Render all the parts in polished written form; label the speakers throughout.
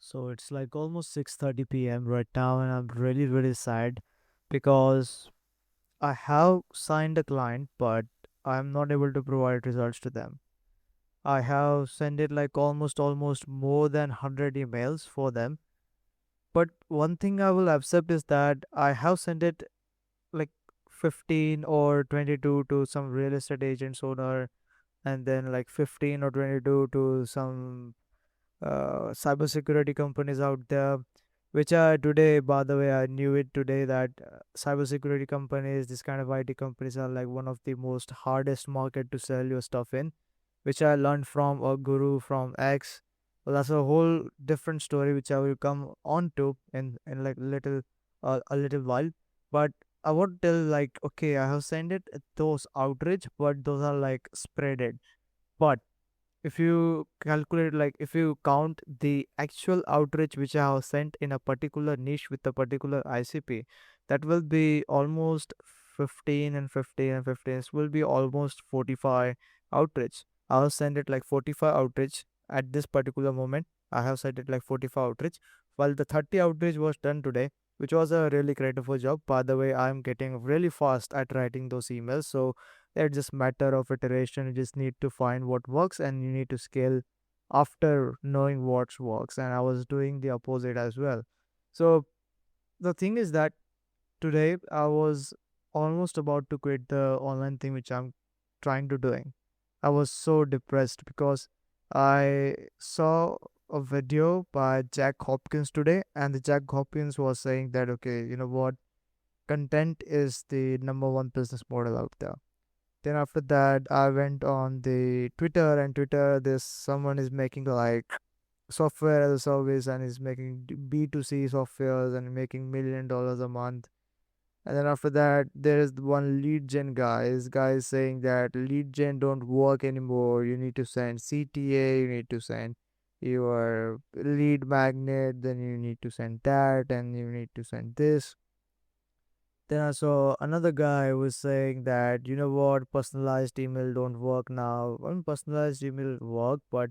Speaker 1: So it's like almost 6:30 p.m. right now, and I'm really, really sad because I have signed a client, but I'm not able to provide results to them. I have sent it like almost more than 100 emails for them. But one thing I will accept is that I have sent it like 15 or 22 to some real estate agents owner, and then like 15 or 22 to some cybersecurity companies out there, which are today, by the way, I knew it today that cybersecurity companies, this kind of IT companies, are like one of the most hardest market to sell your stuff in, which I learned from a guru from X. Well, that's a whole different story, which I will come on to in like a little while. But I would tell like, okay, I have sent it those outreach, but those are like spreaded. But if you calculate, like if you count the actual outreach which I have sent in a particular niche with a particular ICP, that will be almost 15 and 15 and 15. It will be almost 45 outreach. I have sent it like 45 outreach at this particular moment. I have sent it like 45 outreach, while the 30 outreach was done today, which was a really creative job. By the way, I am getting really fast at writing those emails, so it's just matter of iteration. You just need to find what works and you need to scale after knowing what works. And I was doing the opposite as well. So the thing is that today I was almost about to quit the online thing which I'm trying to doing. I was so depressed because I saw a video by Jack Hopkins today, and the Jack Hopkins was saying that okay, you know what, content is the number one business model out there. Then after that, I went on the Twitter, and Twitter, this someone is making like software as a service and is making B2C softwares and making $1 million a month. And then after that, there is one lead gen guy. This guy is saying that lead gen don't work anymore. You need to send CTA, you need to send your lead magnet, then you need to send that, and you need to send this. Then I saw another guy was saying that, you know what, personalized email don't work now. Well, personalized email work, but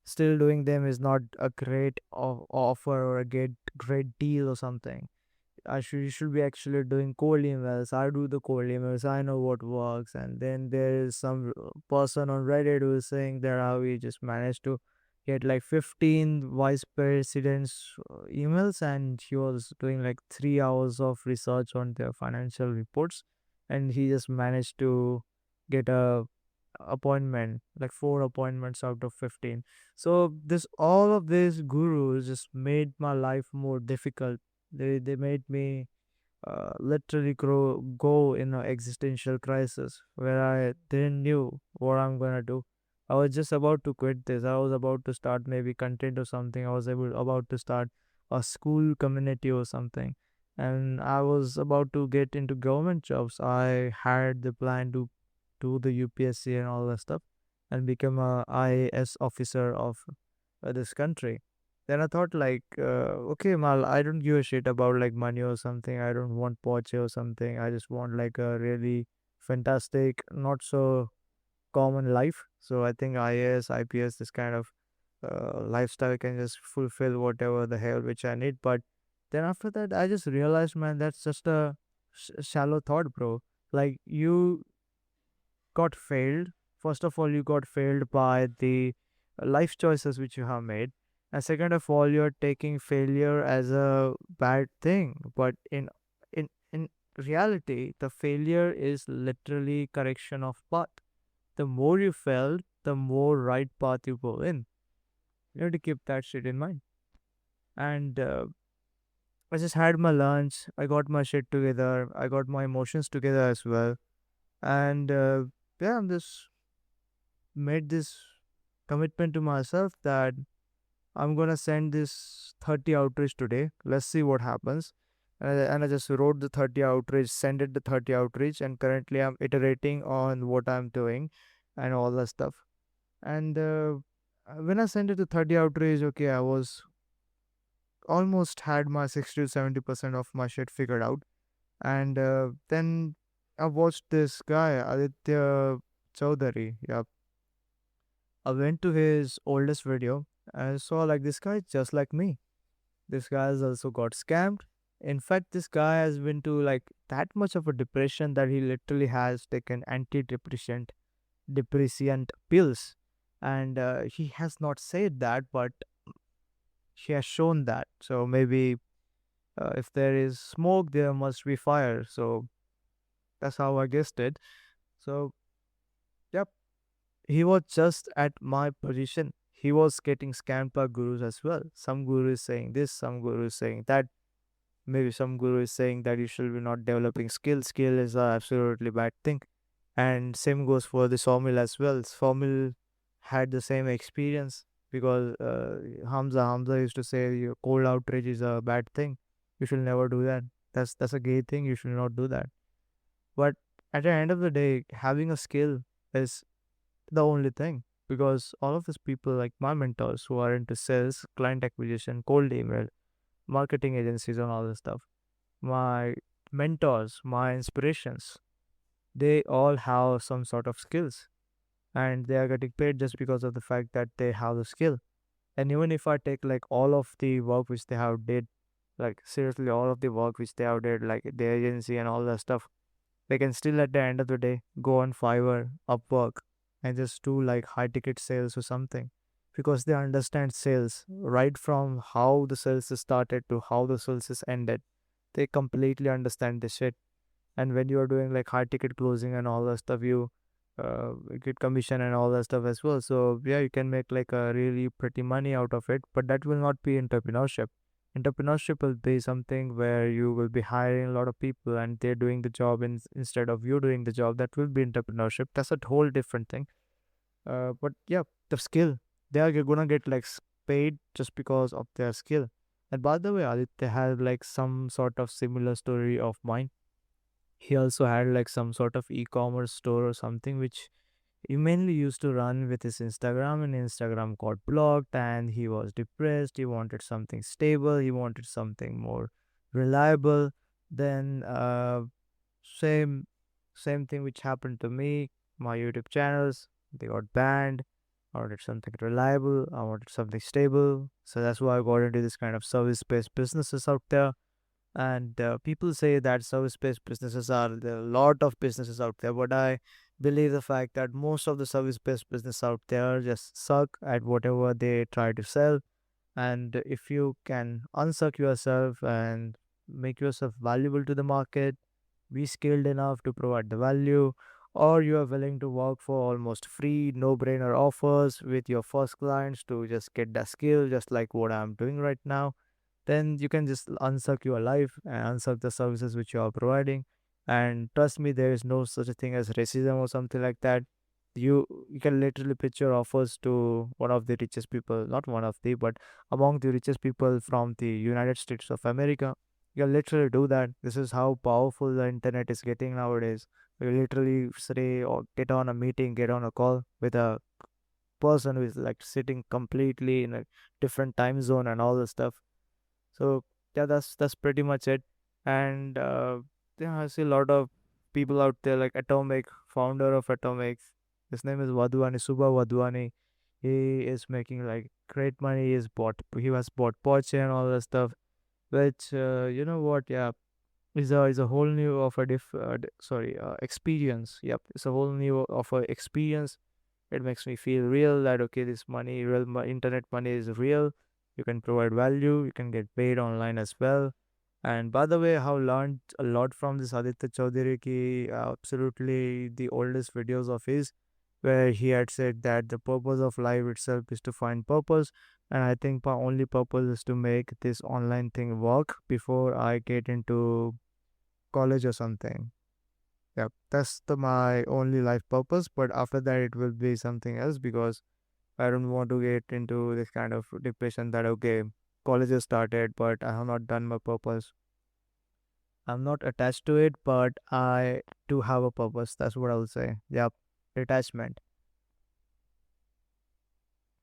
Speaker 1: still doing them is not a great offer or a great deal or something. You should be actually doing cold emails. I do the cold emails. I know what works. And then there is some person on Reddit who is saying that how we just managed to get like 15 vice presidents emails, and he was doing like 3 hours of research on their financial reports, and he just managed to get a appointment, like 4 appointments out of 15. So this all of these gurus just made my life more difficult. They made me literally go in an existential crisis where I didn't knew what I'm gonna do. I was just about to quit this. I was about to start maybe content or something. I was about to start a school community or something. And I was about to get into government jobs. I had the plan to do the UPSC and all that stuff and become a IAS officer of this country. Then I thought like, okay, Mal, I don't give a shit about like money or something. I don't want Porsche or something. I just want like a really fantastic, not so common life. So I think IAS, IPS, this kind of lifestyle can just fulfill whatever the hell which I need. But then after that, I just realized, man, that's just a shallow thought, bro. Like you got failed. First of all, you got failed by the life choices which you have made. And second of all, you're taking failure as a bad thing. But in reality, the failure is literally correction of path. The more you failed, the more right path you go in. You have to keep that shit in mind. And I just had my lunch. I got my shit together. I got my emotions together as well. And yeah, I'm just made this commitment to myself that I'm gonna send this 30 outreach today. Let's see what happens. And I just wrote the 30 outreach, send it the 30 outreach, and currently I'm iterating on what I'm doing and all that stuff. And when I sent it to 30 outreach, okay, I was almost had my 60 to 70% of my shit figured out. And then I watched this guy, Aditya Chaudhary. Yeah, I went to his oldest video and I saw like this guy just like me. This guy has also got scammed. In fact, this guy has been to like that much of a depression that he literally has taken depressant pills, and he has not said that, but he has shown that. So maybe if there is smoke, there must be fire. So that's how I guessed it. So yep, he was just at my position. He was getting scammed by gurus as well. Some guru is saying this, some guru is saying that. Maybe some guru is saying that you should be not developing skill. Skill is a absolutely bad thing. And same goes for the sawmill as well. Sawmill had the same experience because Hamza used to say your cold outrage is a bad thing. You should never do that. That's a gay thing. You should not do that. But at the end of the day, having a skill is the only thing, because all of these people like my mentors who are into sales, client acquisition, cold email, marketing agencies, and all this stuff, my mentors, my inspirations, they all have some sort of skills, and they are getting paid just because of the fact that they have the skill. And even if I take like all of the work which they have did, like seriously all of the work which they have did, like the agency and all that stuff, they can still at the end of the day go on Fiverr, Upwork, and just do like high ticket sales or something, because they understand sales right from how the sales is started to how the sales is ended. They completely understand this shit. And when you are doing like high ticket closing and all that stuff, you get commission and all that stuff as well. So yeah, you can make like a really pretty money out of it, but that will not be entrepreneurship. Entrepreneurship will be something where you will be hiring a lot of people and they're doing the job instead of you doing the job. That will be entrepreneurship. That's a whole different thing. But yeah, the skill, they are gonna get like paid just because of their skill. And by the way, Aditya had like some sort of similar story of mine. He also had like some sort of e-commerce store or something which he mainly used to run with his Instagram, and Instagram got blocked and he was depressed. He wanted something stable, he wanted something more reliable. Then same same thing which happened to me. My YouTube channels, they got banned. I wanted something reliable, I wanted something stable. So that's why I got into this kind of service-based businesses out there. And people say that service-based businesses are there are a lot of businesses out there, but I believe the fact that most of the service-based business out there just suck at whatever they try to sell. And if you can unsuck yourself and make yourself valuable to the market, be skilled enough to provide the value, or you are willing to work for almost free no-brainer offers with your first clients to just get that skill, just like what I'm doing right now, then you can just unsuck your life and unsuck the services which you are providing. And trust me, there is no such a thing as racism or something like that. You can literally pitch your offers to one of the richest people, not one of the, but among the richest people from the United States of America. You can literally do that. This is how powerful the internet is getting nowadays. You literally say or get on a meeting, get on a call with a person who is like sitting completely in a different time zone and all this stuff. So yeah, that's pretty much it. And yeah, I see a lot of people out there like Atomic, founder of Atomic. His name is Wadhwani, Subha Wadhwani. He is making like great money. He has bought Porsche and all that stuff. Which you know what? Yeah, is a whole new of a experience. Yep, it's a whole new of a experience. It makes me feel real that okay, this money, internet money is real. You can provide value. You can get paid online as well. And by the way, I have learned a lot from this Aditya Chaudhary ki absolutely the oldest videos of his, where he had said that the purpose of life itself is to find purpose. And I think my only purpose is to make this online thing work before I get into college or something. Yeah, that's my only life purpose. But after that, it will be something else, because I don't want to get into this kind of depression that okay, college has started, but I have not done my purpose. I'm not attached to it, but I do have a purpose. That's what I will say. Yep, detachment.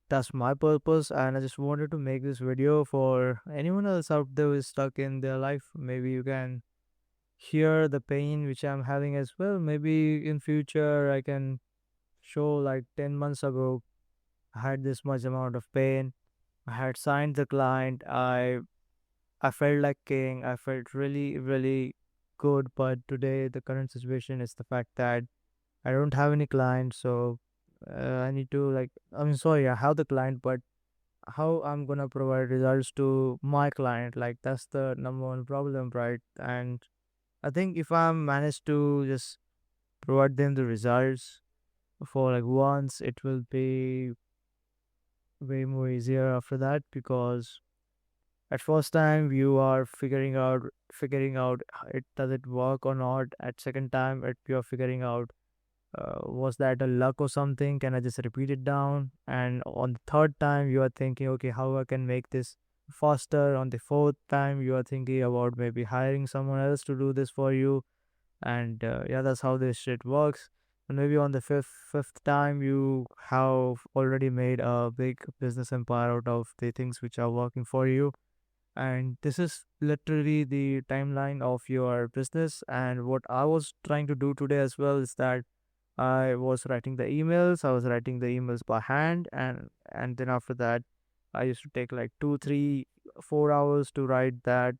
Speaker 1: That's my purpose, and I just wanted to make this video for anyone else out there who is stuck in their life. Maybe you can hear the pain which I'm having as well. Maybe in future I can show like 10 months ago I had this much amount of pain. I had signed the client. I I felt like king. I felt really, really good. But today, the current situation is the fact that I don't have any clients. So I need to, like, I'm sorry, I have the client, but how I'm gonna provide results to my client? Like, that's the number one problem, right? And I think if I manage to just provide them the results for like once, it will be way more easier after that, because at first time you are figuring out it does it work or not. At second time you're figuring out, was that a luck or something, can I just repeat it down? And on the third time you are thinking, okay, how I can make this faster. On the fourth time you are thinking about maybe hiring someone else to do this for you. And yeah, that's how this shit works. And maybe on the fifth time you have already made a big business empire out of the things which are working for you. And this is literally the timeline of your business. And what I was trying to do today as well is that I was writing the emails. I was writing the emails by hand, and then after that, I used to take like 2, 3, 4 hours to write that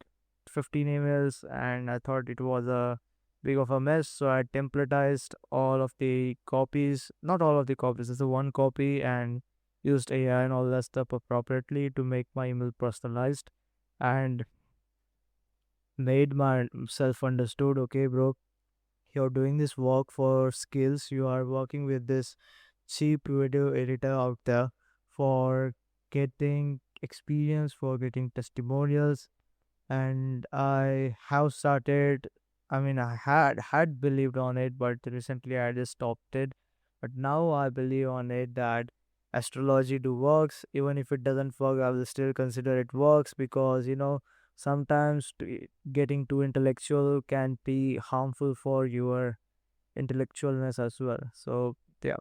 Speaker 1: 15 emails, and I thought it was a big of a mess. So I templatized all of the copies, not all of the copies, it's a one copy, and used AI and all that stuff appropriately to make my email personalized, and made myself understood. Okay, bro, you're doing this work for skills. You are working with this cheap video editor out there for getting experience, for getting testimonials. And I have started, I mean, I had believed on it, but recently I just stopped it. But now I believe on it that astrology do works. Even if it doesn't work, I will still consider it works, because sometimes getting too intellectual can be harmful for your intellectualness as well. So yeah,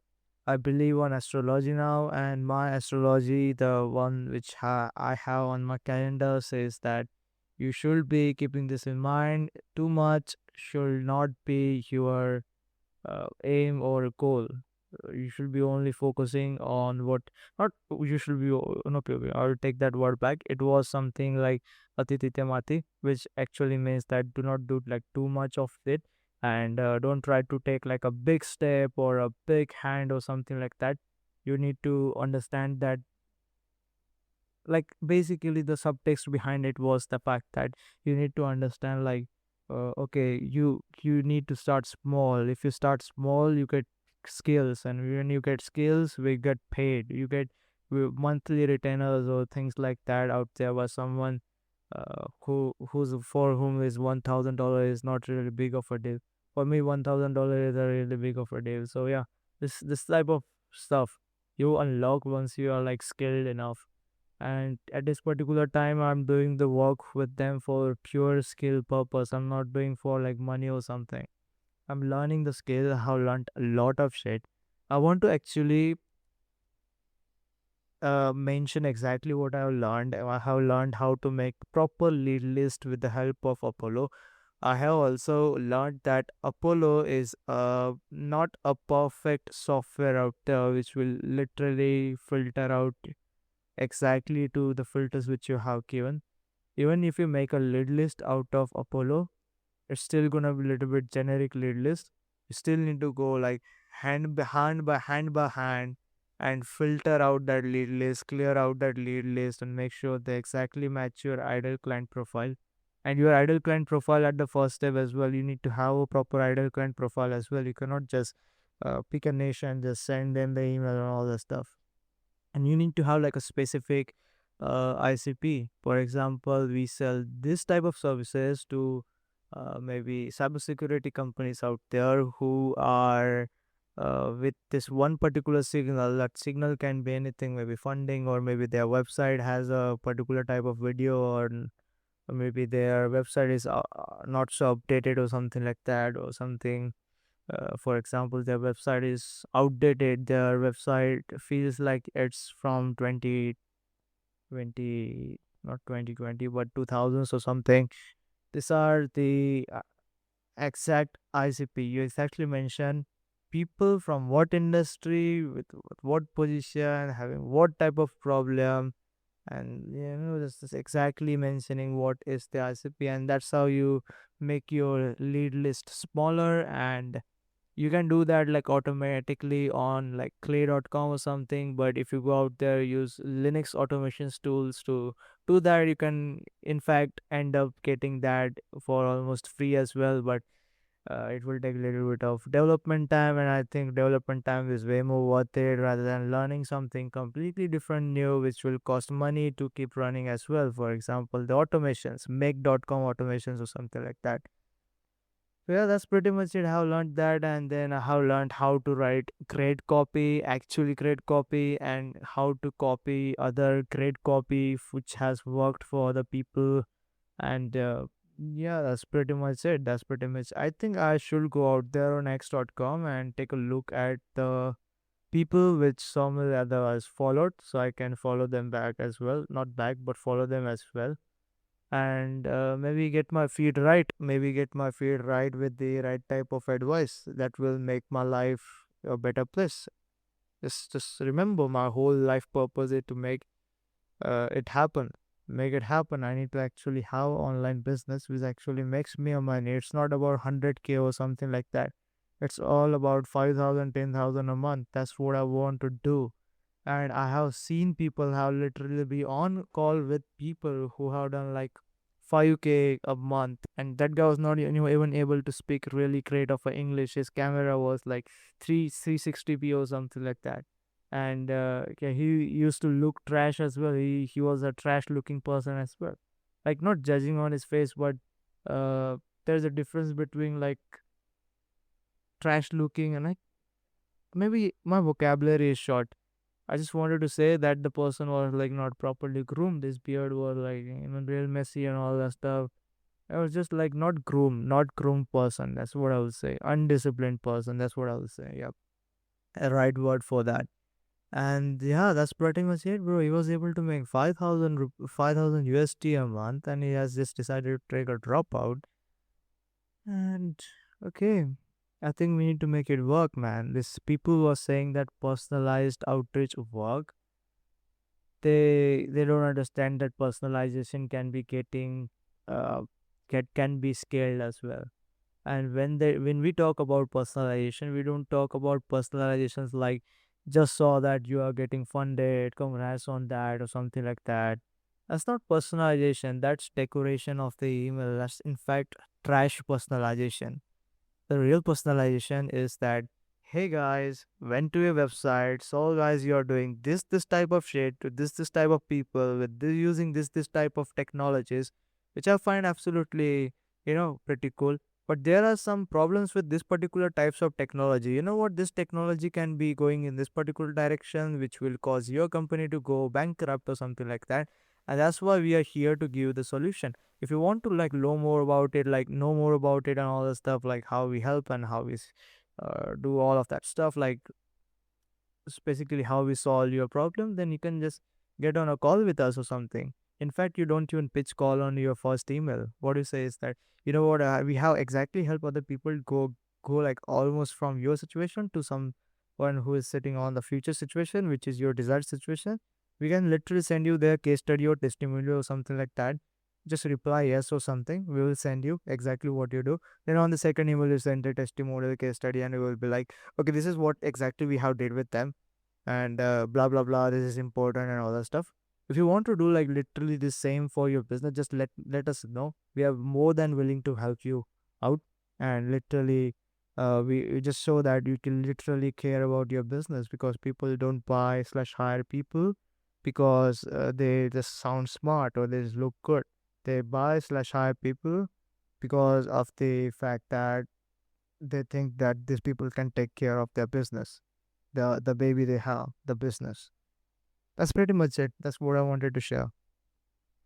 Speaker 1: I believe on astrology now, and my astrology, the one which I have on my calendar, says that you should be keeping this in mind. Too much should not be your aim or goal. You should be only focusing on what, not you should be no, okay, I'll take that word back. It was something like atititya mati, which actually means that do not do like too much of it. And don't try to take like a big step or a big hand or something like that. You need to understand that, like, basically the subtext behind it was the fact that you need to understand, like, okay, you need to start small. If you start small, you get skills, and when you get skills, we get paid. You get monthly retainers or things like that out there, by someone who's for whom is $1,000 is not really big of a deal. For me, $1,000 is a really big of a deal. So yeah, this type of stuff you unlock once you are like skilled enough. And at this particular time, I'm doing the work with them for pure skill purpose. I'm not doing for like money or something. I'm learning the skill. I have learned a lot of shit. I want to actually mention exactly what I have learned. I have learned how to make proper lead list with the help of Apollo. I have also learned that Apollo is not a perfect software out there which will literally filter out exactly to the filters which you have given. Even if you make a lead list out of Apollo, it's still gonna be a little bit generic lead list. You still need to go like hand by hand and filter out that lead list, clear out that lead list, and make sure they exactly match your ideal client profile. And your ideal client profile at the first step as well. You need to have a proper ideal client profile as well. You cannot just pick a niche and just send them the email and all that stuff. And you need to have like a specific ICP. For example, we sell this type of services to maybe cybersecurity companies out there who are with this one particular signal. That signal can be anything, maybe funding, or maybe their website has a particular type of video, or maybe their website is not so updated or something like that, or something. For example, their website is outdated. Their website feels like it's from 2020, not 2020, but 2000s or something. These are the exact ICP. You exactly mention people from what industry, with what position, having what type of problem, And this is exactly mentioning what is the ICP, and that's how you make your lead list smaller. And you can do that like automatically on like clay.com or something. But if you go out there, use Linux automations tools to do that, you can in fact end up getting that for almost free as well. But it will take a little bit of development time, and I think development time is way more worth it rather than learning something completely different new, which will cost money to keep running as well. For example, the automations, make.com automations or something like that. So yeah, that's pretty much it. How learned that, and then I have learned how to write great copy, actually great copy, and how to copy other great copy which has worked for other people. And yeah, that's pretty much it. That's pretty much. I think I should go out there on X.com and take a look at the people which some of the others followed, so I can follow them back as well. Not back, but follow them as well. And maybe get my feed right. Maybe get my feed right with the right type of advice that will make my life a better place. Just remember, my whole life purpose is to make it happen. Make it happen. I need to actually have online business which actually makes me a money. It's not about 100K or something like that. It's all about 5,000, 10,000 a month. That's what I want to do. And I have seen people have literally be on call with people who have done like 5K a month, and that guy was not even able to speak really great of English. His camera was like 360p or something like that. And yeah, he used to look trash as well. He was a trash looking person as well. Like, not judging on his face, but uh there's a difference between like trash looking and like, maybe my vocabulary is short. I just wanted to say that the person was like not properly groomed. His beard was like real messy and all that stuff. I was just like not groomed person. That's what I would say. Undisciplined person. That's what I would say. Yep, a right word for that. And yeah, that's pretty much it, bro. He was able to make 5,000 USD a month, and he has just decided to take a dropout. And okay, I think we need to make it work, man. This people were saying that personalized outreach work. They don't understand that personalization can be getting uh can be scaled as well. And when we talk about personalization, we don't talk about personalizations like just saw that you are getting funded, congrats on that, or something like that. That's not personalization. That's decoration of the email. That's in fact trash personalization. The real personalization is that, hey guys, went to your website, so guys, you're doing this type of shit to this type of people with using this type of technologies, which I find absolutely pretty cool. But there are some problems with this particular types of technology. You know what? This technology can be going in this particular direction, which will cause your company to go bankrupt or something like that. And that's why we are here to give the solution. If you want to like know more about it and all the stuff, like how we help and how we do all of that stuff, like basically how we solve your problem, then you can just get on a call with us or something. In fact, you don't even pitch call on your first email. What you say is that, what, we have exactly help other people go like almost from your situation to someone who is sitting on the future situation, which is your desired situation. We can literally send you their case study or testimonial or something like that. Just reply yes or something. We will send you exactly what you do. Then on the second email, you send a testimonial case study, and we will be like, okay, this is what exactly we have did with them, and blah blah blah, this is important and all that stuff. If you want to do like literally the same for your business, just let us know. We are more than willing to help you out. And literally we just show that you can literally care about your business, because people don't buy slash hire people because they just sound smart or they just look good. They buy slash hire people because of the fact that they think that these people can take care of their business, the baby they have, the business. That's pretty much it. That's what I wanted to share.